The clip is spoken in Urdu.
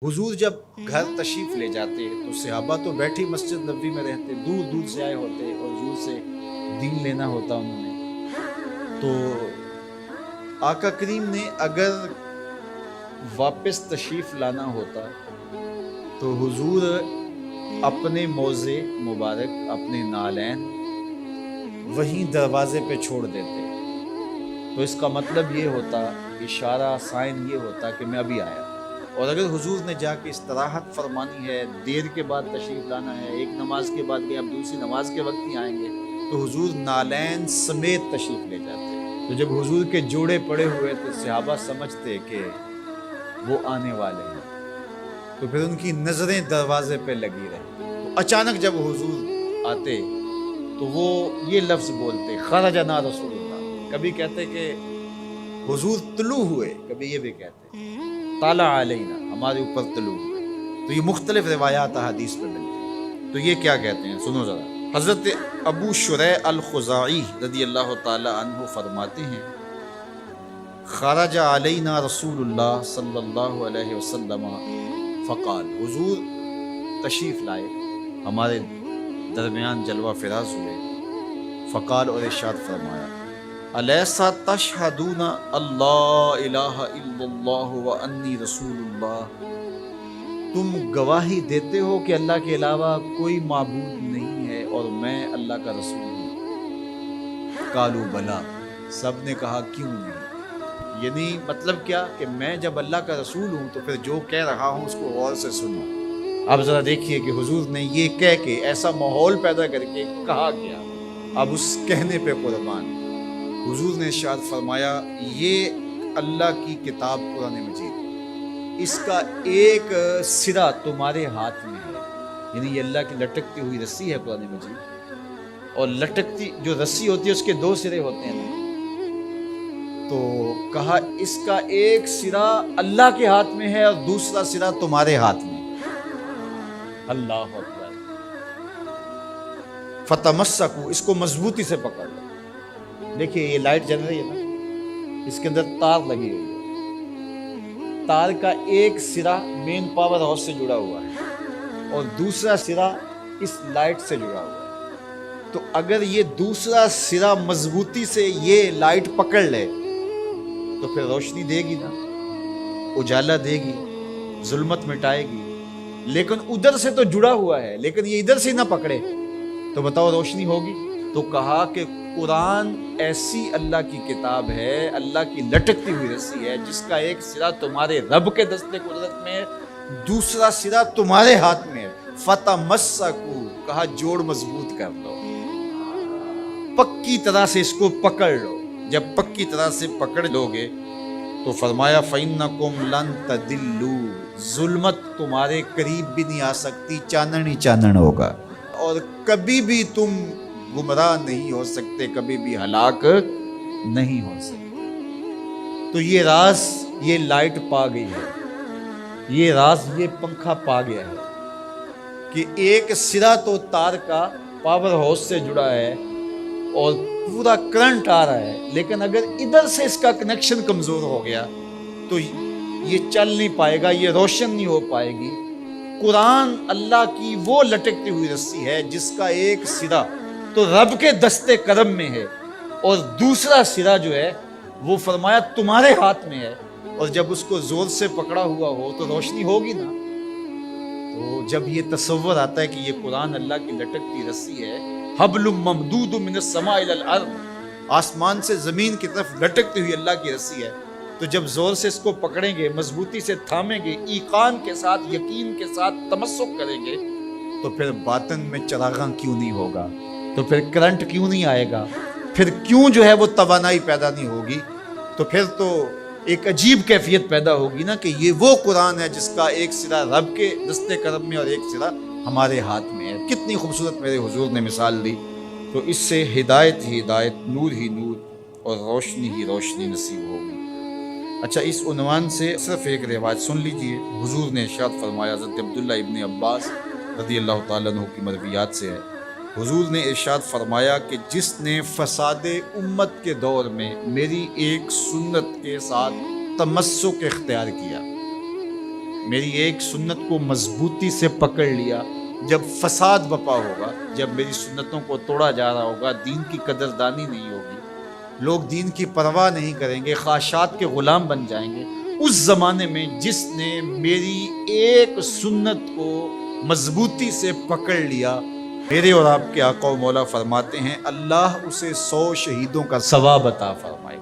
حضور جب گھر تشریف لے جاتے تو صحابہ تو بیٹھی مسجد نبوی میں رہتے، دور دور سے آئے ہوتے اور حضور سے دین لینا ہوتا انہوں نے۔ تو آقا کریم نے اگر واپس تشریف لانا ہوتا تو حضور اپنے موزے مبارک، اپنے نالین وہیں دروازے پہ چھوڑ دیتے۔ تو اس کا مطلب یہ ہوتا، اشارہ سائن یہ ہوتا کہ میں ابھی آیا۔ اور اگر حضور نے جا کے استراحت فرمانی ہے، دیر کے بعد تشریف لانا ہے، ایک نماز کے بعد گئے اب دوسری نماز کے وقت ہی آئیں گے، تو حضور نالین سمیت تشریف لے جاتے۔ تو جب حضور کے جوڑے پڑے ہوئے تو صحابہ سمجھتے کہ وہ آنے والے ہیں، تو پھر ان کی نظریں دروازے پہ لگی رہتی۔ تو اچانک جب حضور آتے تو وہ یہ لفظ بولتے، خرجنا رسول اللہ۔ کبھی کہتے کہ حضور طلوع ہوئے، کبھی یہ بھی کہتے طالع علینا، ہمارے اوپر طلوع ہوئے۔ تو یہ مختلف روایات حدیث میں ملتی ہیں۔ تو یہ کیا کہتے ہیں سنو ذرا۔ حضرت ابو شریح الخزاعی رضی اللہ تعالی عنہ فرماتے ہیں، خرج علینا رسول اللہ صلی اللہ علیہ وسلم فقال، حضور تشریف لائے، ہمارے درمیان جلوہ فراز ہوئے، فقال اور ارشاد فرمایا، الیسا تشہدون اللہ الہ الا اللہ وانی رسول اللہ، تم گواہی دیتے ہو کہ اللہ کے علاوہ کوئی معبود نہیں ہے اور میں اللہ کا رسول ہوں؟ قالوا بلا، سب نے کہا کیوں نہیں؟ یعنی مطلب کیا کہ میں جب اللہ کا رسول ہوں تو پھر جو کہہ رہا ہوں اس کو غور سے سنو۔ اب ذرا دیکھیے کہ حضور نے یہ کہہ کے ایسا ماحول پیدا کر کے کہا گیا، اب اس کہنے پہ قربان۔ حضور نے ارشاد فرمایا، یہ اللہ کی کتاب قرآن مجید، اس کا ایک سرا تمہارے ہاتھ میں ہے، یعنی یہ اللہ کی لٹکتی ہوئی رسی ہے قرآن مجید، اور لٹکتی جو رسی ہوتی ہے اس کے دو سرے ہوتے ہیں نا، تو کہا اس کا ایک سرا اللہ کے ہاتھ میں ہے اور دوسرا سرا تمہارے ہاتھ میں۔ اللہ اکبر۔ فتمسکوا، اس کو مضبوطی سے پکڑ لو۔ دیکھیے یہ لائٹ جل رہی ہے نا، اس کے اندر تار لگی ہوئی ہے، تار کا ایک سرا مین پاور ہاؤس سے جڑا ہوا ہے اور دوسرا سرا اس لائٹ سے جڑا ہوا ہے۔ تو اگر یہ دوسرا سرا مضبوطی سے یہ لائٹ پکڑ لے تو پھر روشنی دے گی نا، اجالا دے گی، ظلمت مٹائے گی، لیکن ادھر سے تو جڑا ہوا ہے، لیکن یہ ادھر سے نہ پکڑے تو بتاؤ روشنی ہوگی؟ تو کہا کہ قرآن ایسی اللہ کی کتاب ہے، اللہ کی لٹکتی ہوئی رسی ہے، جس کا ایک سرا تمہارے رب کے دستے قدرت میں ہے، دوسرا سرا تمہارے ہاتھ میں ہے۔ فتمسکوا، کہا جوڑ مضبوط کر لو، پکی طرح سے اس کو پکڑ لو۔ جب پکی طرح سے پکڑ لو گے تو فرمایا فَإِنَّكُمْ لَن تَضِلُّوا، ظلمت تمہارے قریب بھی نہیں آ سکتی، چانن ہی چانن ہوگا، اور کبھی بھی تم گمراہ نہیں ہو سکتے، کبھی بھی ہلاک نہیں ہو سکتے۔ تو یہ راز یہ لائٹ پا گئی ہے، یہ راز یہ پنکھا پا گیا ہے کہ ایک سرا تو تار کا پاور ہاؤس سے جڑا ہے اور پورا کرنٹ آ رہا ہے، لیکن اگر ادھر سے اس کا کنیکشن کمزور ہو گیا تو یہ چل نہیں پائے گا، یہ روشن نہیں ہو پائے گی۔ قرآن اللہ کی وہ لٹکتی ہوئی رسی ہے جس کا ایک سرا تو رب کے دستے کرم میں ہے اور دوسرا سرا جو ہے وہ فرمایا تمہارے ہاتھ میں ہے، اور جب اس کو زور سے پکڑا ہوا ہو تو روشنی ہوگی نا۔ تو جب یہ تصور آتا ہے کہ یہ قرآن اللہ کی لٹکتی رسی ہے، حبل ممدود من السماء الی الارض، آسمان سے زمین کی طرف لٹکتی ہوئی اللہ کی رسی ہے، تو جب زور سے اس کو پکڑیں گے، مضبوطی سے تھامیں گے، ایقان کے ساتھ، یقین کے ساتھ تمسک کریں گے، تو پھر باطن میں چراغاں کیوں نہیں ہوگا، تو پھر کرنٹ کیوں نہیں آئے گا، پھر کیوں جو ہے وہ توانائی پیدا نہیں ہوگی، تو پھر تو ایک عجیب کیفیت پیدا ہوگی نا کہ یہ وہ قرآن ہے جس کا ایک سرا رب کے دستے کرم میں اور ایک سرا ہمارے ہاتھ میں ہے۔ کتنی خوبصورت میرے حضور نے مثال دی۔ تو اس سے ہدایت ہی ہدایت، نور ہی نور اور روشنی ہی روشنی نصیب ہوگی۔ اچھا، اس عنوان سے صرف ایک روایت سن لیجئے۔ حضور نے ارشاد فرمایا، حضرت عبداللہ ابن عباس رضی اللہ تعالیٰ عنہ کی مرویات سے ہے، حضور نے ارشاد فرمایا کہ جس نے فساد امت کے دور میں میری ایک سنت کے ساتھ تمسک اختیار کیا، میری ایک سنت کو مضبوطی سے پکڑ لیا، جب فساد بپا ہوگا، جب میری سنتوں کو توڑا جا رہا ہوگا، دین کی قدردانی نہیں ہوگی، لوگ دین کی پرواہ نہیں کریں گے، خواہشات کے غلام بن جائیں گے، اس زمانے میں جس نے میری ایک سنت کو مضبوطی سے پکڑ لیا، میرے اور آپ کے آقا و مولا فرماتے ہیں اللہ اسے 100 شہیدوں کا ثواب عطا فرمائے۔